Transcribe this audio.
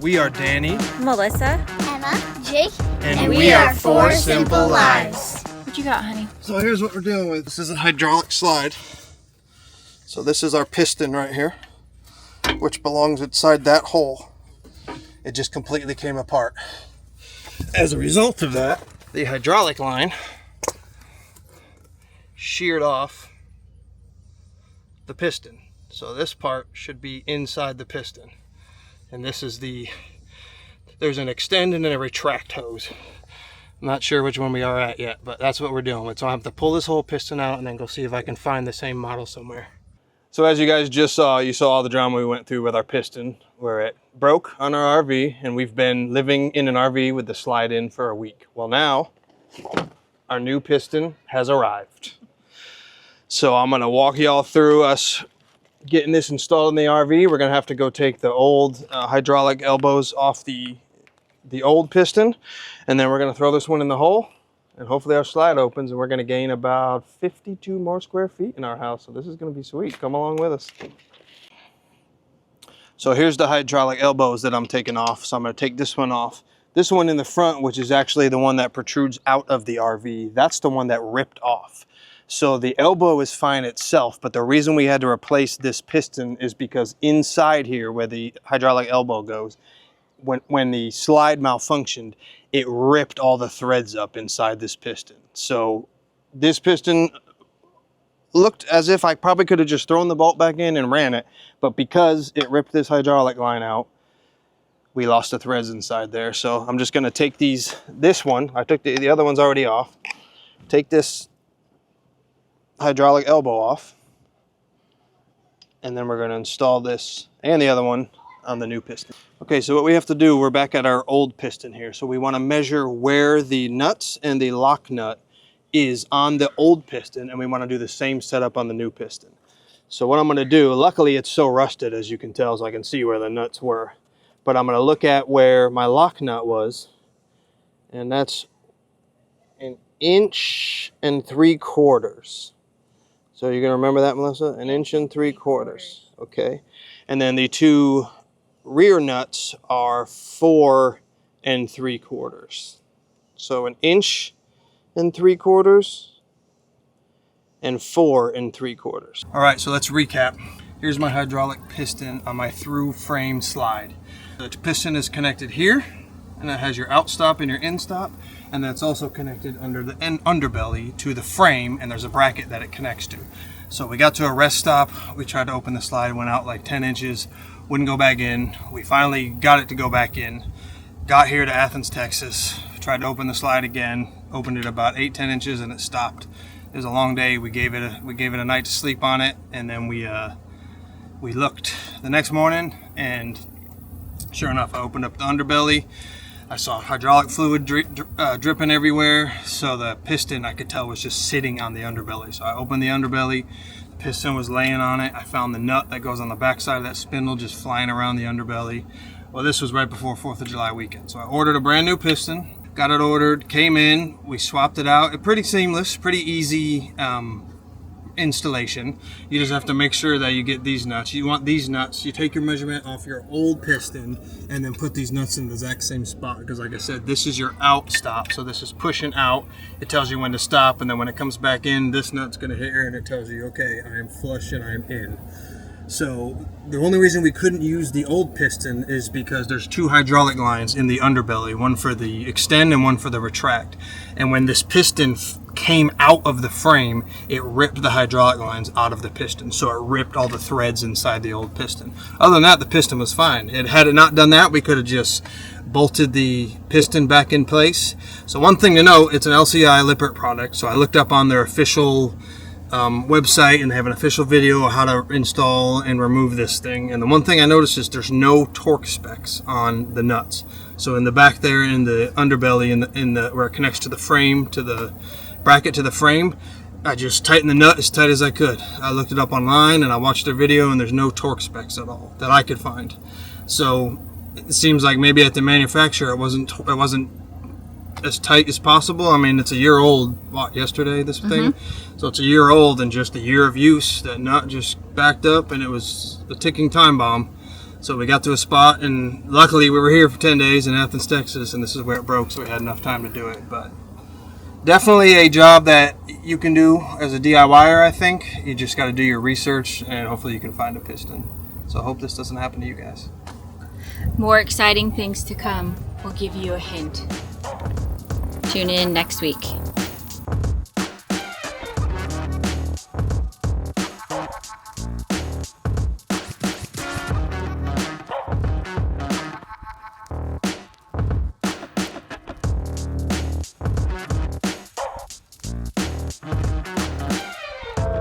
We are Danny, Melissa, Emma, Jake, and we are Four Simple Lives. What you got, honey? So here's what we're dealing with. This is a hydraulic slide. So this is our piston right here, which belongs inside that hole. It just completely came apart. As a result of that, the hydraulic line sheared off the piston. So this part should be inside the piston. And this is there's an extend and then a retract hose. I'm not sure which one we are at yet, but that's what we're dealing with. So I have to pull this whole piston out and then go see if I can find the same model somewhere. So as you guys just saw, you saw all the drama we went through with our piston, where it broke on our RV, and we've been living in an RV with the slide in for a week. Well, now our new piston has arrived. So I'm gonna walk y'all through us getting this installed in the RV. We're gonna have to go take the old hydraulic elbows off the old piston, and then we're gonna throw this one in the hole, and hopefully our slide opens, and we're gonna gain about 52 more square feet in our house. So this is gonna be sweet. Come along with us. So here's the hydraulic elbows that I'm taking off. So I'm gonna take this one off. This one in the front, which is actually the one that protrudes out of the RV, that's the one that ripped off. So the elbow is fine itself, but the reason we had to replace this piston is because inside here where the hydraulic elbow goes, when the slide malfunctioned, it ripped all the threads up inside this piston. So this piston looked as if I probably could have just thrown the bolt back in and ran it, but because it ripped this hydraulic line out, we lost the threads inside there. So I'm just gonna take this one, I took the other one's already off, take this hydraulic elbow off, and then we're going to install this and the other one on the new piston. Okay, so what we have to do, we're back at our old piston here, so we want to measure where the nuts and the lock nut is on the old piston, and we want to do the same setup on the new piston. So what I'm going to do, luckily it's so rusted as you can tell, so I can see where the nuts were, but I'm going to look at where my lock nut was, and that's 1 3/4 inches. So you're gonna remember that, Melissa? 1 3/4 inches, okay? And then the two rear nuts are 4 3/4 inches. So 1 3/4 inches and 4 3/4 inches. All right, so let's recap. Here's my hydraulic piston on my through frame slide. The piston is connected here, and it has your out stop and your in stop, and that's also connected under the underbelly to the frame, and there's a bracket that it connects to. So we got to a rest stop, we tried to open the slide, went out like 10 inches, wouldn't go back in. We finally got it to go back in, got here to Athens, Texas, tried to open the slide again, opened it about 8-10 inches, and it stopped. It was a long day. We gave it a night to sleep on it, and then we looked the next morning, and sure enough, I opened up the underbelly. I saw hydraulic fluid dripping everywhere, so the piston I could tell was just sitting on the underbelly. So I opened the underbelly, the piston was laying on it. I found the nut that goes on the back side of that spindle just flying around the underbelly. Well, this was right before 4th of July weekend. So I ordered a brand new piston, got it ordered, came in, we swapped it out. Pretty seamless, pretty easy installation. You just have to make sure that you get these nuts. You want these nuts, you take your measurement off your old piston and then put these nuts in the exact same spot, because like I said, this is your out stop, so this is pushing out. It tells you when to stop, and then when it comes back in, this nut's going to hit here and it tells you, okay, I am flush and I am in. So the only reason we couldn't use the old piston is because there's 2 hydraulic lines in the underbelly, one for the extend and one for the retract. And when this piston came out of the frame, it ripped the hydraulic lines out of the piston. So it ripped all the threads inside the old piston. Other than that, the piston was fine. Had it not done that, we could have just bolted the piston back in place. So one thing to note, it's an LCI Lippert product. So I looked up on their official website, and they have an official video of how to install and remove this thing. And the one thing I noticed is there's no torque specs on the nuts. So in the back there, in the underbelly, in the where it connects to the frame, to the bracket to the frame, I just tightened the nut as tight as I could. I looked it up online and I watched their video, and there's no torque specs at all that I could find. So it seems like maybe at the manufacturer it wasn't as tight as possible. I mean, it's a year old, yesterday, this thing? So it's a year old, and just a year of use, that nut just backed up, and it was a ticking time bomb. So we got to a spot, and luckily we were here for 10 days in Athens, Texas, and this is where it broke, so we had enough time to do it. But definitely a job that you can do as a DIYer, I think. You just got to do your research, and hopefully you can find a piston. So I hope this doesn't happen to you guys. More exciting things to come. We'll give you a hint. Tune in next week.